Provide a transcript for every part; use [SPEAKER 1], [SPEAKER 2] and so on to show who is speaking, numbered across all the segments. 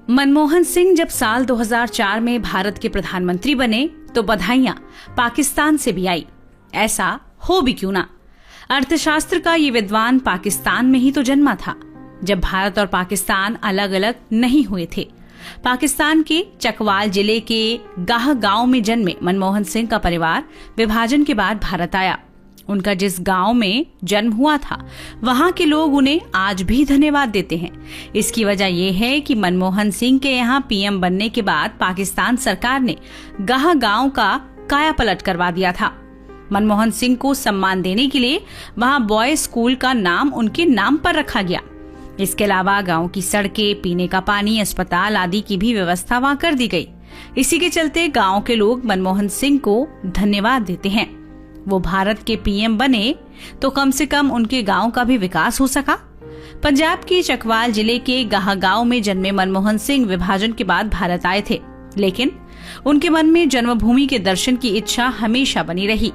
[SPEAKER 1] मनमोहन सिंह जब साल 2004 में भारत के प्रधानमंत्री बने तो बधाइयां पाकिस्तान से भी आई। ऐसा हो भी क्यों ना, अर्थशास्त्र का ये विद्वान पाकिस्तान में ही तो जन्मा था जब भारत और पाकिस्तान अलग अलग नहीं हुए थे। पाकिस्तान के चकवाल जिले के गाह गांव में जन्मे मनमोहन सिंह का परिवार विभाजन के बाद भारत आया। उनका जिस गांव में जन्म हुआ था वहां के लोग उन्हें आज भी धन्यवाद देते हैं। इसकी वजह यह है कि मनमोहन सिंह के यहाँ पीएम बनने के बाद पाकिस्तान सरकार ने गाह गांव का कायापलट करवा दिया था। मनमोहन सिंह को सम्मान देने के लिए वहां बॉय स्कूल का नाम उनके नाम पर रखा गया। इसके अलावा गांव की सड़कें, पीने का पानी, अस्पताल आदि की भी व्यवस्था वहां कर दी गई। इसी के चलते गांव के लोग मनमोहन सिंह को धन्यवाद देते हैं। वो भारत के पीएम बने तो कम से कम उनके गांव का भी विकास हो सका। पंजाब के चकवाल जिले के गाह गांव में जन्मे मनमोहन सिंह विभाजन के बाद भारत आए थे, लेकिन उनके मन में जन्मभूमि के दर्शन की इच्छा हमेशा बनी रही।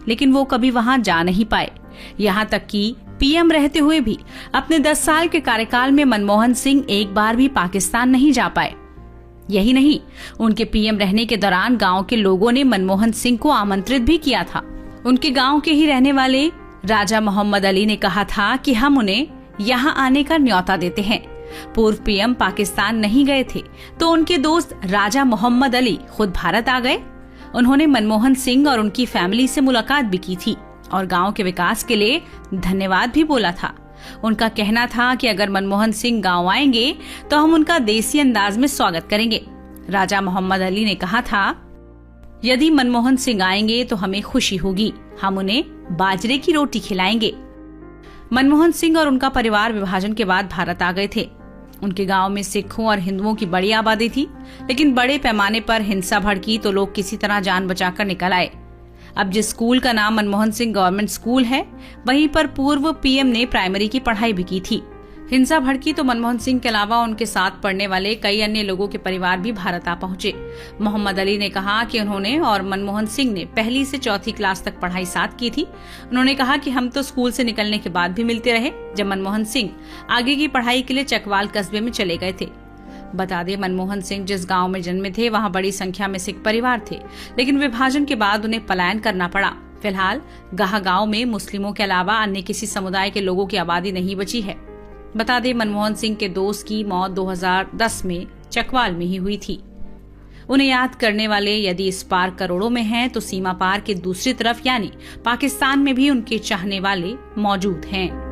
[SPEAKER 1] लेकिन वो कभी वहां जा नहीं पाए। यहाँ तक कि पीएम रहते हुए भी अपने 10 साल के कार्यकाल में मनमोहन सिंह एक बार भी पाकिस्तान नहीं जा पाए। यही नहीं, उनके पीएम रहने के दौरान गांव के लोगों ने मनमोहन सिंह को आमंत्रित भी किया था। उनके गांव के ही रहने वाले राजा मोहम्मद अली ने कहा था कि हम उन्हें यहाँ आने का न्योता देते हैं। पूर्व पीएम पाकिस्तान नहीं गए थे तो उनके दोस्त राजा मोहम्मद अली खुद भारत आ गए। उन्होंने मनमोहन सिंह और उनकी फैमिली से मुलाकात भी की थी और गांव के विकास के लिए धन्यवाद भी बोला था। उनका कहना था कि अगर मनमोहन सिंह गांव आएंगे तो हम उनका देसी अंदाज में स्वागत करेंगे। राजा मोहम्मद अली ने कहा था, यदि मनमोहन सिंह आएंगे तो हमें खुशी होगी, हम उन्हें बाजरे की रोटी खिलाएंगे। मनमोहन सिंह और उनका परिवार विभाजन के बाद भारत आ गए थे। उनके गांव में सिखों और हिंदुओं की बड़ी आबादी थी, लेकिन बड़े पैमाने पर हिंसा भड़की तो लोग किसी तरह जान बचाकर निकल आए। अब जिस स्कूल का नाम मनमोहन सिंह गवर्नमेंट स्कूल है, वहीं पर पूर्व पीएम ने प्राइमरी की पढ़ाई भी की थी। हिंसा भड़की तो मनमोहन सिंह के अलावा उनके साथ पढ़ने वाले कई अन्य लोगों के परिवार भी भारत आ पहुंचे। मोहम्मद अली ने कहा कि उन्होंने और मनमोहन सिंह ने 1ली से 4th क्लास तक पढ़ाई साथ की थी। उन्होंने कहा कि हम तो स्कूल से निकलने के बाद भी मिलते रहे जब मनमोहन सिंह आगे की पढ़ाई के लिए चकवाल कस्बे में चले गए थे। बता दें, मनमोहन सिंह जिस गांव में जन्मे थे वहां बड़ी संख्या में सिख परिवार थे, लेकिन विभाजन के बाद उन्हें पलायन करना पड़ा। फिलहाल गाह गांव में मुस्लिमों के अलावा अन्य किसी समुदाय के लोगों की आबादी नहीं बची है। बता दें, मनमोहन सिंह के दोस्त की मौत 2010 में चकवाल में ही हुई थी। उन्हें याद करने वाले यदि इस पार करोड़ों में हैं, तो सीमा पार के दूसरी तरफ यानी पाकिस्तान में भी उनके चाहने वाले मौजूद हैं।